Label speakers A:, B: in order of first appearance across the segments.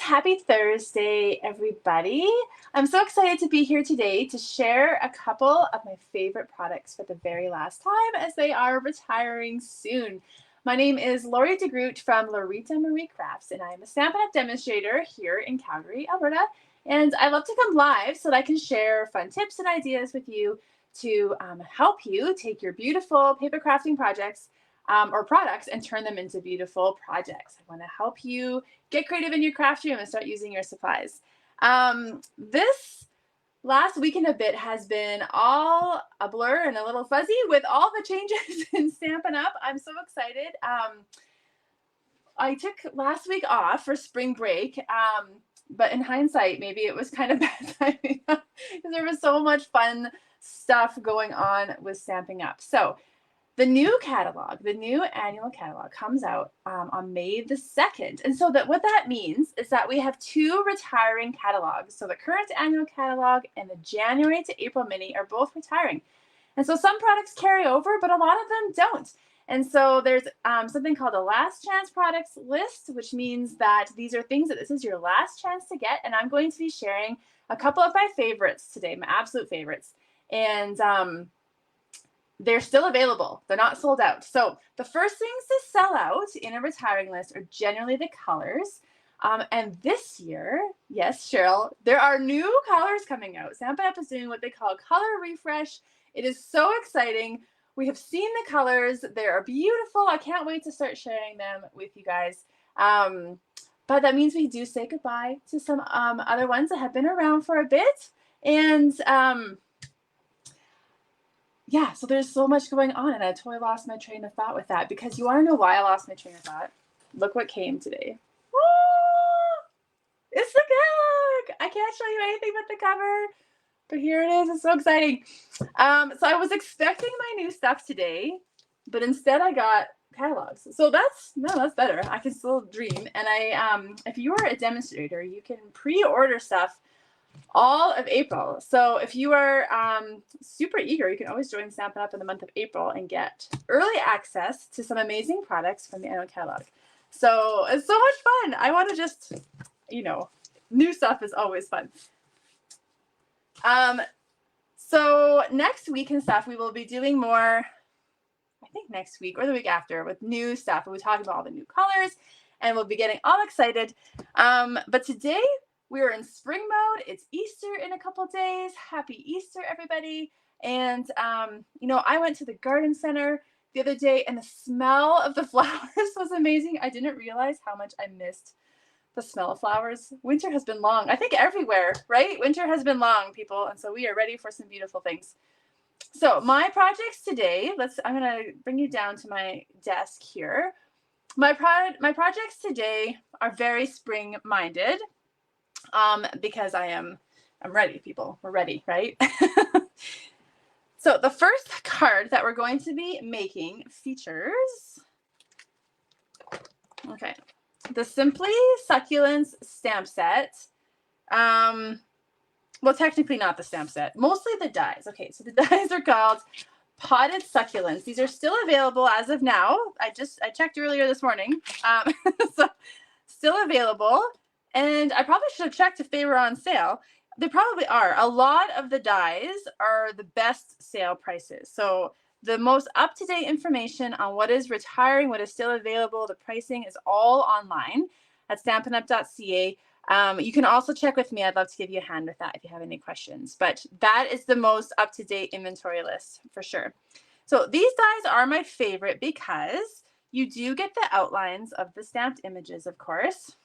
A: Happy Thursday, everybody. I'm so excited to be here today to share a couple of my favorite products for the very last time as they are retiring soon. My name is Lori DeGroot from Lorita Marie Crafts, and I am a Stampin' Up! Demonstrator here in Calgary, Alberta. And I love to come live so that I can share fun tips and ideas with you to help you take your beautiful paper crafting projects or products and turn them into beautiful projects. I want to help you get creative in your craft room and start using your supplies. This last week and a bit has been all a blur and a little fuzzy with all the changes in Stampin' Up! I'm so excited. I took last week off for spring break, but in hindsight, maybe it was kind of bad timing because there was so much fun stuff going on with Stampin' Up! So the new catalog, the new annual catalog comes out on May the 2nd. And so what that means is that we have two retiring catalogs. So the current annual catalog and the January to April mini are both retiring. And so some products carry over, but a lot of them don't. And so there's something called a last chance products list, which means that these are things that this is your last chance to get. And I'm going to be sharing a couple of my favorites today, my absolute favorites. And they're still available. They're not sold out. So the first things to sell out in a retiring list are generally the colors. And this year, yes, Cheryl, there are new colors coming out. Stampin' Up! Is doing what they call a color refresh. It is so exciting. We have seen the colors. They are beautiful. I can't wait to start sharing them with you guys. But that means we do say goodbye to some other ones that have been around for a bit. And yeah, so there's so much going on, and I totally lost my train of thought with that, because you want to know why I lost my train of thought? Look what came today. Oh, it's the catalog! I can't show you anything but the cover, but here it is. It's so exciting. So I was expecting my new stuff today, but instead I got catalogs. So that's better. I can still dream. And if you are a demonstrator, you can pre-order stuff all of April. So if you are super eager, you can always join Stampin' Up! In the month of April and get early access to some amazing products from the annual catalog. So it's so much fun. I want to just, new stuff is always fun. So next week and stuff, we will be doing more, I think next week or the week after, with new stuff. We'll be talking about all the new colors and we'll be getting all excited. But today, we're in spring mode. It's Easter in a couple days. Happy Easter, everybody. And, I went to the garden center the other day and the smell of the flowers was amazing. I didn't realize how much I missed the smell of flowers. Winter has been long. I think everywhere, right? Winter has been long, people. And so we are ready for some beautiful things. So my projects today, I'm going to bring you down to my desk here. My projects today are very spring-minded. Because I'm ready, people. We're ready, right? So the first card that we're going to be making features, the Simply Succulents stamp set. Well, technically not the stamp set, mostly the dies. Okay, so the dies are called Potted Succulents. These are still available as of now. I checked earlier this morning. So still available. And I probably should have checked if they were on sale. They probably are. A lot of the dies are the best sale prices. So the most up-to-date information on what is retiring, what is still available, the pricing is all online at stampinup.ca. You can also check with me. I'd love to give you a hand with that if you have any questions. But that is the most up-to-date inventory list for sure. So these dies are my favorite because you do get the outlines of the stamped images, of course.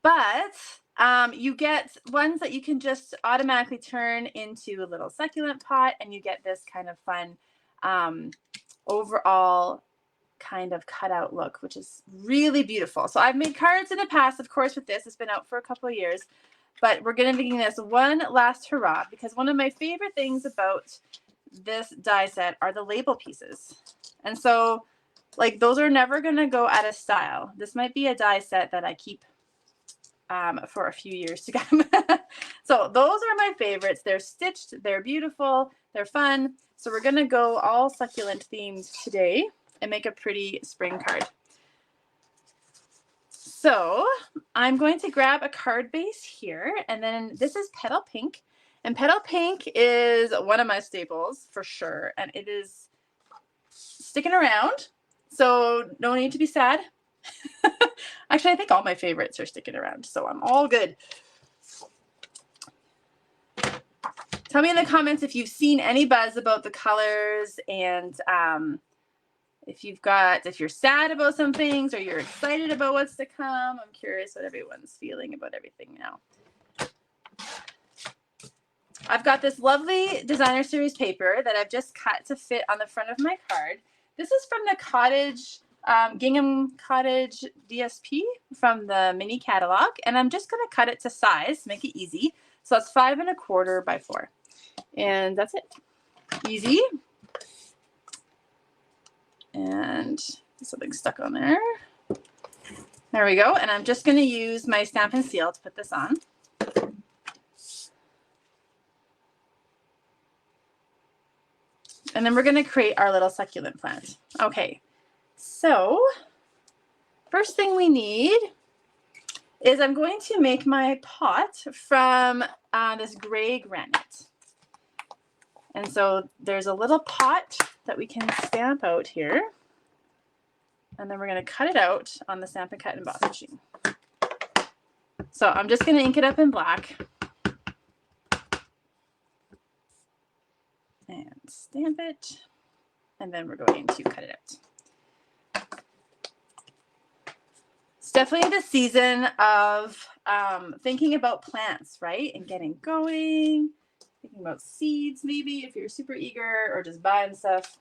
A: But you get ones that you can just automatically turn into a little succulent pot, and you get this kind of fun overall kind of cutout look, which is really beautiful. So I've made cards in the past, of course, with this. It's been out for a couple of years, but we're going to be giving this one last hurrah, because one of my favorite things about this die set are the label pieces. And so, those are never going to go out of style. This might be a die set that I keep for a few years to come. So those are my favorites. They're stitched, they're beautiful, they're fun. So we're going to go all succulent themed today and make a pretty spring card. So I'm going to grab a card base here, and then this is Petal Pink. And Petal Pink is one of my staples for sure, and it is sticking around, so no need to be sad. Actually, I think all my favorites are sticking around, so I'm all good. Tell me in the comments if you've seen any buzz about the colors, and if you're sad about some things or you're excited about what's to come. I'm curious what everyone's feeling about everything now. I've got this lovely designer series paper that I've just cut to fit on the front of my card. This is from the Cottage, Gingham Cottage DSP from the mini catalog, and I'm just going to cut it to size, make it easy. So that's 5 1/4 by 4, and that's it. Easy. And something stuck on there. There we go. And I'm just going to use my Stampin' Seal to put this on. And then we're going to create our little succulent plant. Okay, so first thing we need is I'm going to make my pot from this gray granite. And so there's a little pot that we can stamp out here. And then we're going to cut it out on the Stampin' Cut and Emboss machine. So I'm just going to ink it up in black. And stamp it, and then we're going to cut it out. It's definitely the season of thinking about plants, right? And getting going, thinking about seeds maybe if you're super eager, or just buying stuff.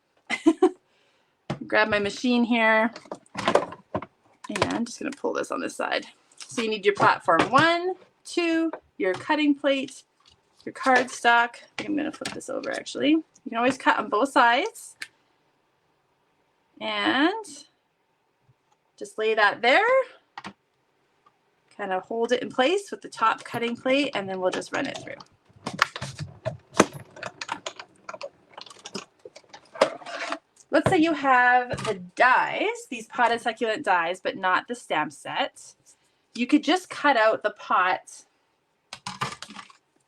A: Grab my machine here, and I'm just going to pull this on this side. So you need your platform 1, 2, your cutting plate, your cardstock. I think I'm going to flip this over actually. You can always cut on both sides. And just lay that there. Kind of hold it in place with the top cutting plate, and then we'll just run it through. Let's say you have the dies, these potted succulent dies, but not the stamp set. You could just cut out the pot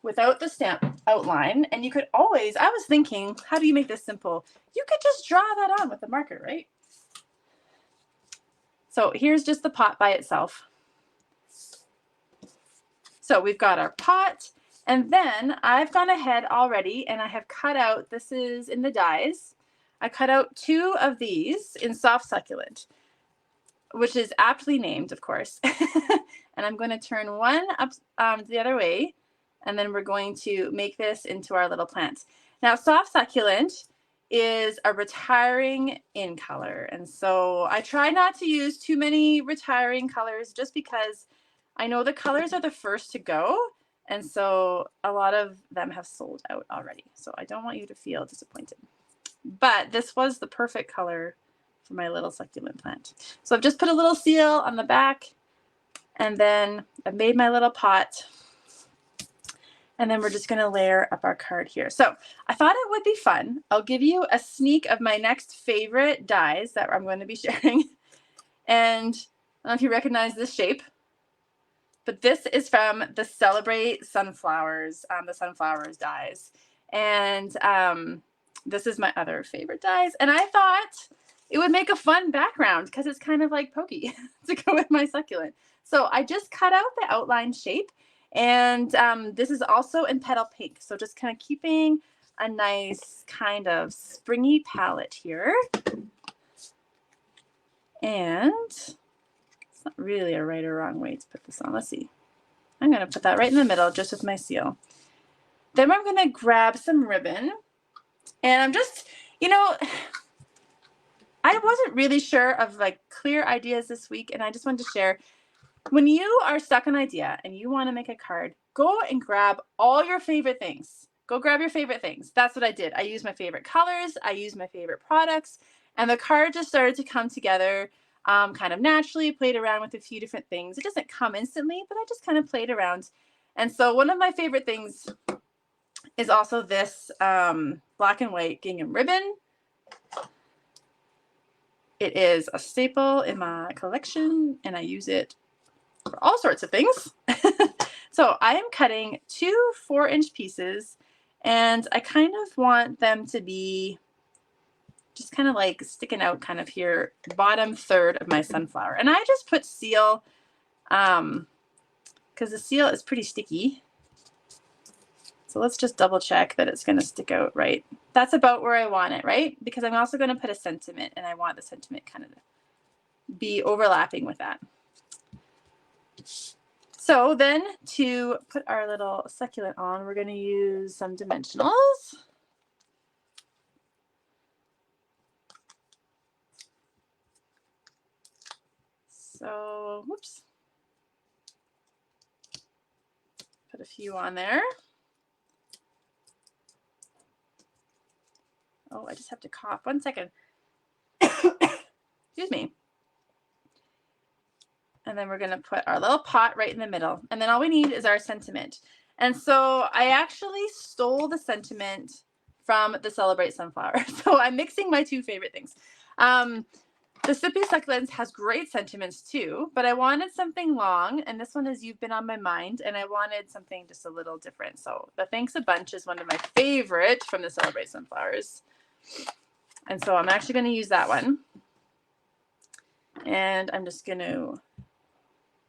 A: without the stamp outline, and you could always, I was thinking, how do you make this simple? You could just draw that on with a marker, right? So here's just the pot by itself. So we've got our pot, and then I've gone ahead already and I have cut out, this is in the dies, I cut out 2 of these in soft succulent, which is aptly named, of course. And I'm going to turn one up the other way, and then we're going to make this into our little plant. Now, soft succulent is a retiring in color, and so I try not to use too many retiring colors just because I know the colors are the first to go, and so a lot of them have sold out already. So I don't want you to feel disappointed. But this was the perfect color for my little succulent plant. So I've just put a little seal on the back, and then I've made my little pot. And then we're just going to layer up our card here. So I thought it would be fun. I'll give you a sneak of my next favorite dies that I'm going to be sharing. And I don't know if you recognize this shape, but this is from the Celebrate Sunflowers, the Sunflowers dies. And this is my other favorite dies. And I thought it would make a fun background because it's kind of like pokey to go with my succulent. So I just cut out the outline shape. And this is also in Petal Pink. So just kind of keeping a nice kind of springy palette here. And it's not really a right or wrong way to put this on. Let's see. I'm going to put that right in the middle just with my seal. Then I'm going to grab some ribbon. And I'm just, you know, I wasn't really sure of like clear ideas this week. And I just wanted to share. When you are stuck on an idea and you want to make a card, go and grab all your favorite things. Go grab your favorite things. That's what I did. I used my favorite colors. I used my favorite products. And the card just started to come together kind of naturally, played around with a few different things. It doesn't come instantly, but I just kind of played around. And so one of my favorite things is also this black and white gingham ribbon. It is a staple in my collection, and I use it for all sorts of things. So I am cutting 2 4-inch pieces, and I kind of want them to be just kind of like sticking out kind of here, bottom third of my sunflower. And I just put seal, because the seal is pretty sticky. So let's just double check that it's going to stick out right. That's about where I want it, right? Because I'm also going to put a sentiment, and I want the sentiment kind of to be overlapping with that. So then to put our little succulent on, we're going to use some dimensionals. So, whoops. Put a few on there. Oh, I just have to cough. 1 second. Excuse me. And then we're going to put our little pot right in the middle. And then all we need is our sentiment. And so I actually stole the sentiment from the Celebrate Sunflower. So I'm mixing my 2 favorite things. The Sippy Succulents has great sentiments too, but I wanted something long, and this one is You've Been on My Mind, and I wanted something just a little different. So the Thanks a Bunch is one of my favorite from the Celebrate Sunflowers. And so I'm actually going to use that one. And I'm just going to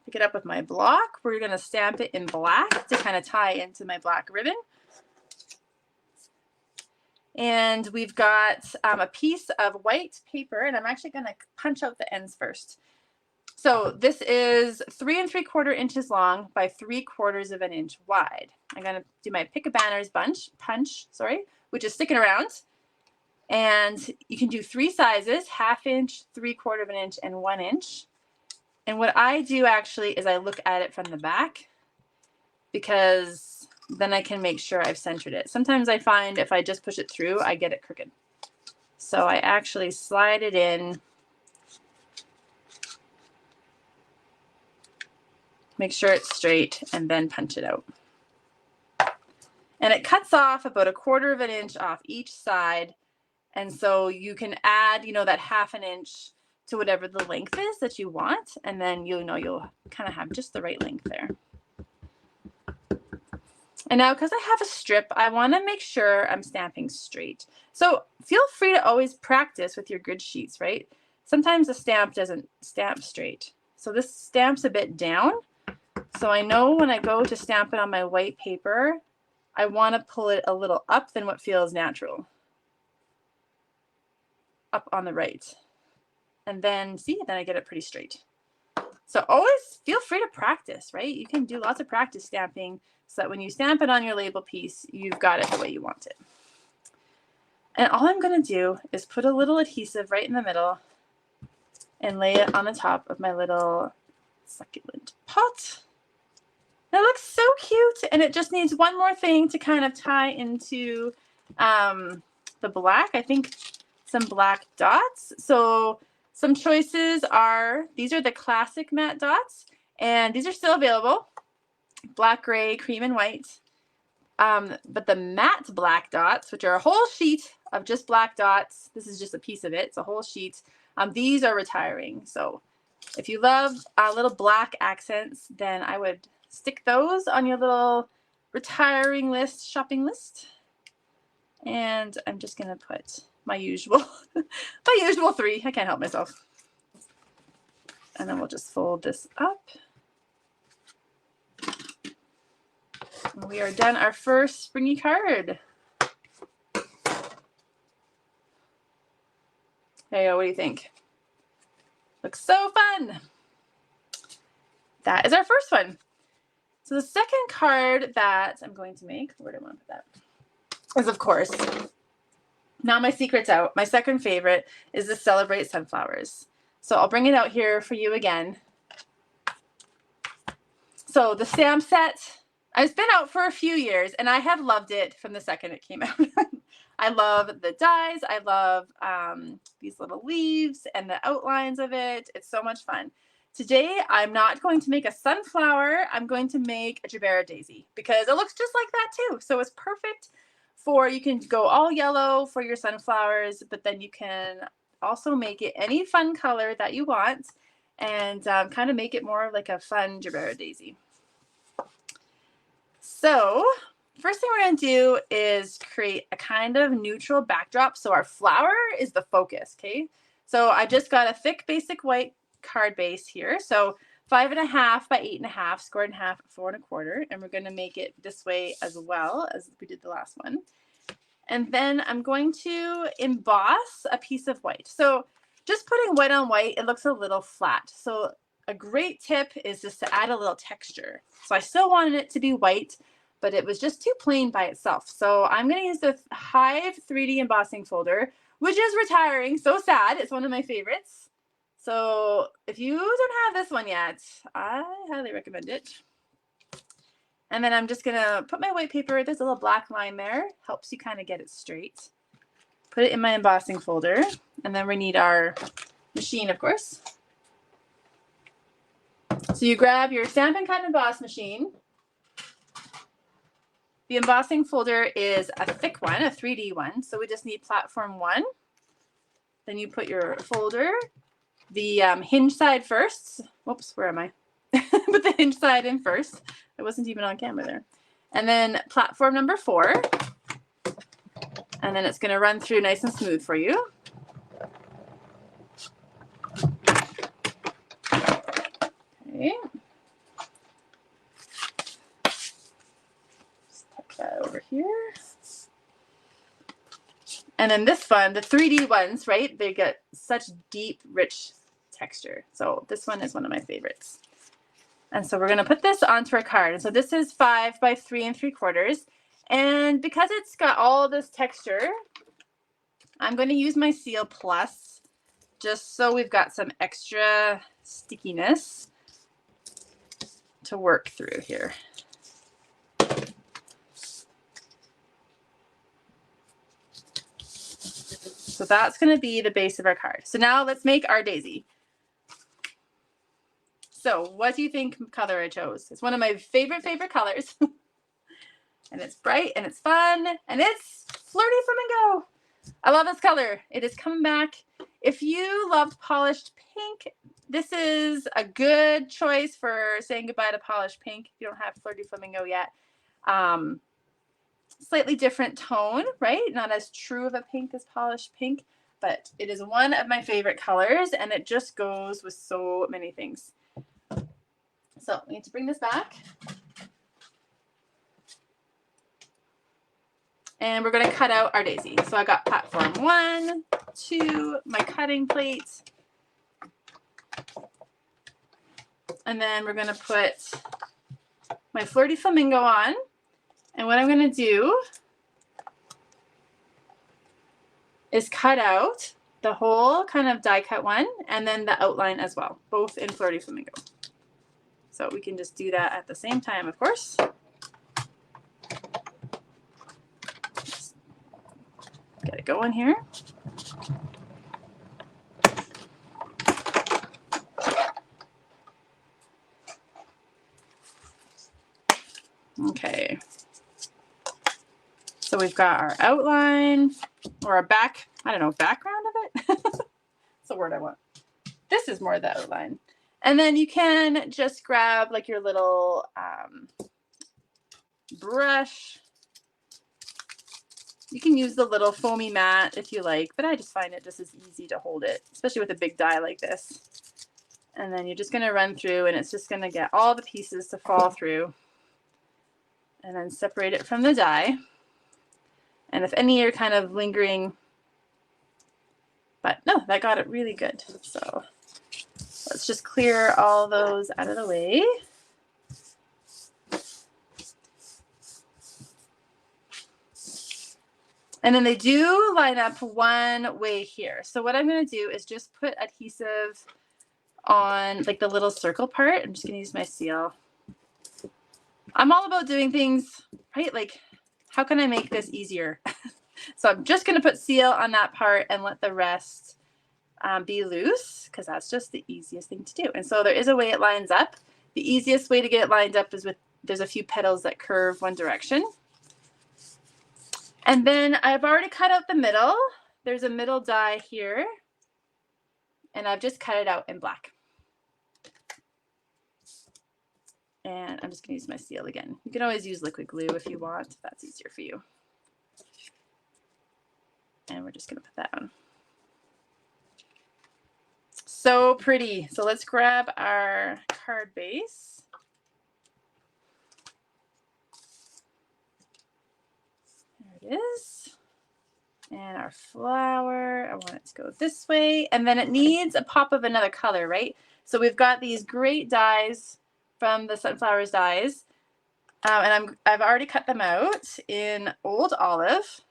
A: pick it up with my block. We're going to stamp it in black to kind of tie into my black ribbon. And we've got a piece of white paper, and I'm actually going to punch out the ends first. So this is 3 3/4 inches long by 3/4 of an inch wide. I'm going to do my Pick a Banners punch, which is sticking around. And you can do 3 sizes, 1/2 inch, 3/4 of an inch, and 1 inch. And what I do actually is I look at it from the back, because then I can make sure I've centered it. Sometimes I find if I just push it through, I get it crooked. So I actually slide it in, make sure it's straight, and then punch it out. And it cuts off about 1/4 of an inch off each side. And so you can add, that 1/2 inch to whatever the length is that you want. And then you'll kind of have just the right length there. And now, because I have a strip, I want to make sure I'm stamping straight. So feel free to always practice with your grid sheets, right? Sometimes the stamp doesn't stamp straight. So this stamps a bit down. So I know when I go to stamp it on my white paper, I want to pull it a little up than what feels natural. Up on the right. And then then I get it pretty straight. So always feel free to practice, right? You can do lots of practice stamping so that when you stamp it on your label piece, you've got it the way you want it. And all I'm going to do is put a little adhesive right in the middle and lay it on the top of my little succulent pot. It looks so cute, and it just needs one more thing to kind of tie into the black. I think some black dots. So some choices are, these are the classic matte dots, and these are still available. Black, gray, cream, and white. But the matte black dots, which are a whole sheet of just black dots, this is just a piece of it, it's a whole sheet. These are retiring. So if you love little black accents, then I would stick those on your little retiring list, shopping list. And I'm just going to put my usual 3. I can't help myself. And then we'll just fold this up. And we are done our first springy card. There you go. What do you think? Looks so fun. That is our first one. So the second card that I'm going to make, where do I want to put that? Is, of course, now my secret's out. My second favorite is the Celebrate Sunflowers. So I'll bring it out here for you again. So the stamp set, it's been out for a few years, and I have loved it from the second it came out. I love the dies. I love these little leaves and the outlines of it. It's so much fun. Today, I'm not going to make a sunflower. I'm going to make a Jabera daisy because it looks just like that too. So it's perfect for, you can go all yellow for your sunflowers, but then you can also make it any fun color that you want. and kind of make it more like a fun gingerbread daisy. So first thing we're going to do is create a kind of neutral backdrop. So our flower is the focus, okay? So I just got a thick basic white card base here. So 5.5 by 8.5, scored in half, 4.25. And we're going to make it this way as well as we did the last one. And then I'm going to emboss a piece of white. So just putting white on white, it looks a little flat. So a great tip is just to add a little texture. So I still wanted it to be white, but it was just too plain by itself. So I'm going to use the Hive 3D embossing folder, which is retiring. So sad. It's one of my favorites. So if you don't have this one yet, I highly recommend it. And then I'm just going to put my white paper. There's a little black line there. Helps you kind of get it straight. Put it in my embossing folder. And then we need our machine, of course. So you grab your Stampin' Cut Emboss machine. The embossing folder is a thick one, a 3D one. So we just need platform 1. Then you put your folder, the hinge side first. Whoops, where am I? Put the hinge side in first. I wasn't even on camera there. And then platform number 4. And then it's going to run through nice and smooth for you. Okay. Just tuck that over here. And then this one, the 3D ones, right? They get such deep, rich texture. So this one is one of my favorites. And so we're going to put this onto our card. And so this is 5 by 3.75. And because it's got all this texture, I'm going to use my Seal Plus just so we've got some extra stickiness to work through here. So that's going to be the base of our card. So now let's make our daisy. So what do you think color I chose? It's one of my favorite colors. And it's bright and it's fun and it's Flirty Flamingo. I love this color. It is coming back. If you loved polished pink, this is a good choice for saying goodbye to polished pink. If you don't have Flirty Flamingo yet. Slightly different tone, right? Not as true of a pink as polished pink, but it is one of my favorite colors and it just goes with so many things. So we need to bring this back. And we're going to cut out our daisy. So I got platform 1, 2, my cutting plate. And then we're going to put my Flirty Flamingo on. And what I'm going to do is cut out the whole kind of die cut one and then the outline as well, both in Flirty Flamingo. So we can just do that at the same time, of course. Get it going here. Okay. So we've got our outline or a background of it. That's the word I want. This is more the outline. And then you can just grab like your little brush. You can use the little foamy mat if you like, but I just find it just as easy to hold it, especially with a big die like this. And then you're just going to run through and it's just going to get all the pieces to fall through. And then separate it from the die. And if any are kind of lingering, but no, that got it really good. So let's just clear all those out of the way. And then they do line up one way here. So what I'm going to do is just put adhesive on like the little circle part. I'm just going to use my seal. I'm all about doing things, right? Like, how can I make this easier? So I'm just going to put seal on that part and let the rest be loose because that's just the easiest thing to do. And so there is a way it lines up. The easiest way to get it lined up is with, there's a few petals that curve one direction. And then I've already cut out the middle. There's a middle die here. And I've just cut it out in black. And I'm just going to use my seal again. You can always use liquid glue if you want, if that's easier for you. And we're just going to put that on. So pretty. So let's grab our card base. There it is. And our flower, I want it to go this way. And then it needs a pop of another color, right? So we've got these great dies from the Sunflowers dies. And I've already cut them out in Old Olive.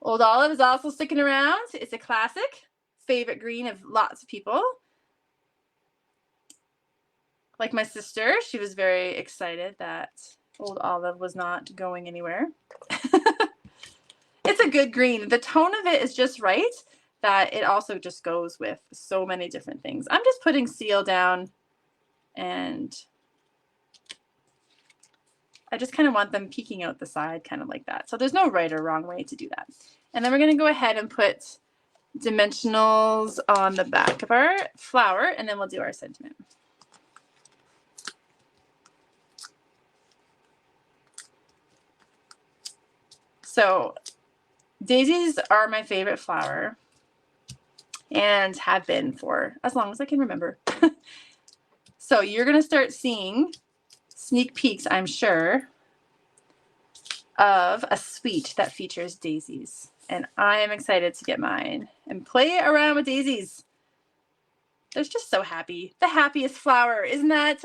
A: Old Olive is also sticking around. It's a classic, favorite green of lots of people. Like my sister, she was very excited that Old Olive was not going anywhere. It's a good green. The tone of it is just right that it also just goes with so many different things. I'm just putting seal down, and I just kind of want them peeking out the side, kind of like that. So there's no right or wrong way to do that. And then we're going to go ahead and put dimensionals on the back of our flower, and then we'll do our sentiment. So daisies are my favorite flower and have been for as long as I can remember. So you're going to start seeing sneak peeks, I'm sure, of a suite that features daisies. And I am excited to get mine and play around with daisies. They're just so happy. The happiest flower. Isn't that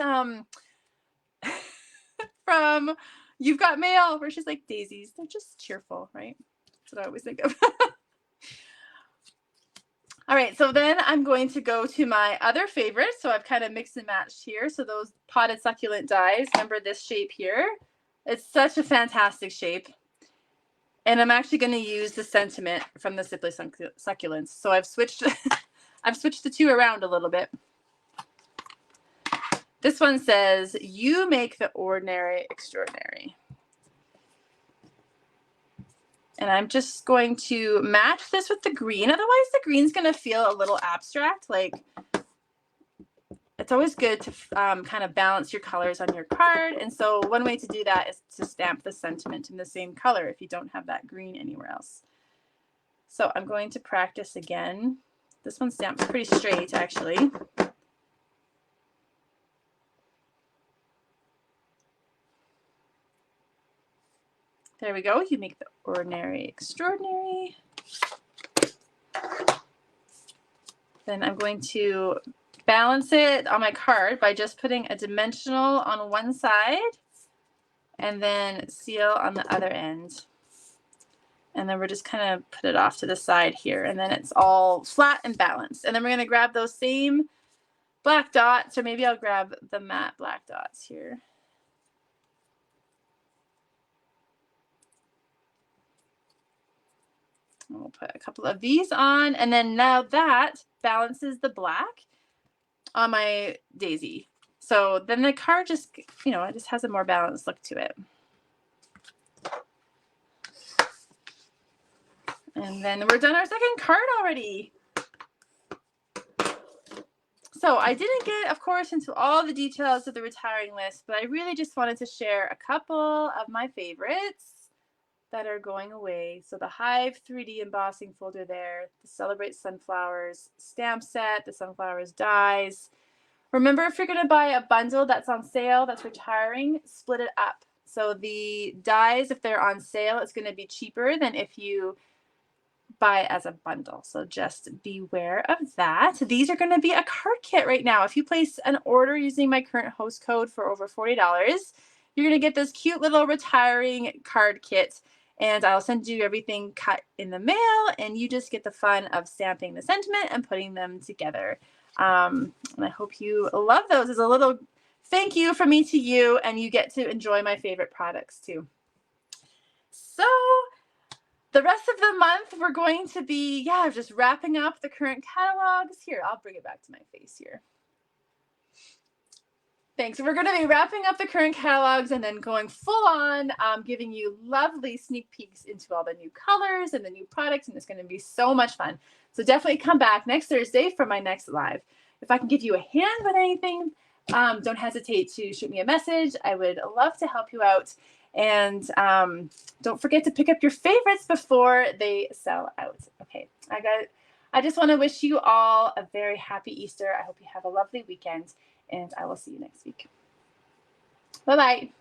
A: from You've Got Mail, where she's like, daisies, they're just cheerful, right? That's what I always think of. All right, so then I'm going to go to my other favorite. So I've kind of mixed and matched here. So those potted succulent dies, remember this shape here? It's such a fantastic shape. And I'm actually going to use the sentiment from the Simply Succulents. So I've switched I've switched the two around a little bit. This one says, "You make the ordinary extraordinary." And I'm just going to match this with the green. Otherwise, the green's going to feel a little abstract. Like, it's always good to kind of balance your colors on your card. And so one way to do that is to stamp the sentiment in the same color if you don't have that green anywhere else. So I'm going to practice again. This one stamps pretty straight, actually. There we go. You make the ordinary extraordinary. Then I'm going to balance it on my card by just putting a dimensional on one side and then seal on the other end. And then we're just kind of put it off to the side here, and then it's all flat and balanced. And then we're going to grab those same black dots, or maybe I'll grab the matte black dots here. And we'll put a couple of these on, and then now that balances the black on my daisy. So then the card just, you know, it just has a more balanced look to it. And then we're done our second card already. So I didn't get, of course, into all the details of the retiring list, but I really just wanted to share a couple of my favorites that are going away. So the Hive 3D embossing folder there, the Celebrate Sunflowers stamp set, the Sunflowers dies. Remember, if you're going to buy a bundle that's on sale, that's retiring, split it up. So the dies, if they're on sale, it's going to be cheaper than if you buy it as a bundle. So just beware of that. These are going to be a card kit right now. If you place an order using my current host code for over $40, you're going to get this cute little retiring card kit. And I'll send you everything cut in the mail, and you just get the fun of stamping the sentiment and putting them together. And I hope you love those as a little thank you from me to you, and you get to enjoy my favorite products too. So the rest of the month, we're going to be, just wrapping up the current catalogs. Here, I'll bring it back to my face here. Thanks. We're going to be wrapping up the current catalogs and then going full on, giving you lovely sneak peeks into all the new colors and the new products, and it's going to be so much fun. So definitely come back next Thursday for my next live. If I can give you a hand with anything, don't hesitate to shoot me a message. I would love to help you out. And don't forget to pick up your favorites before they sell out. Okay, I just want to wish you all a very happy Easter. I hope you have a lovely weekend, and I will see you next week. Bye-bye.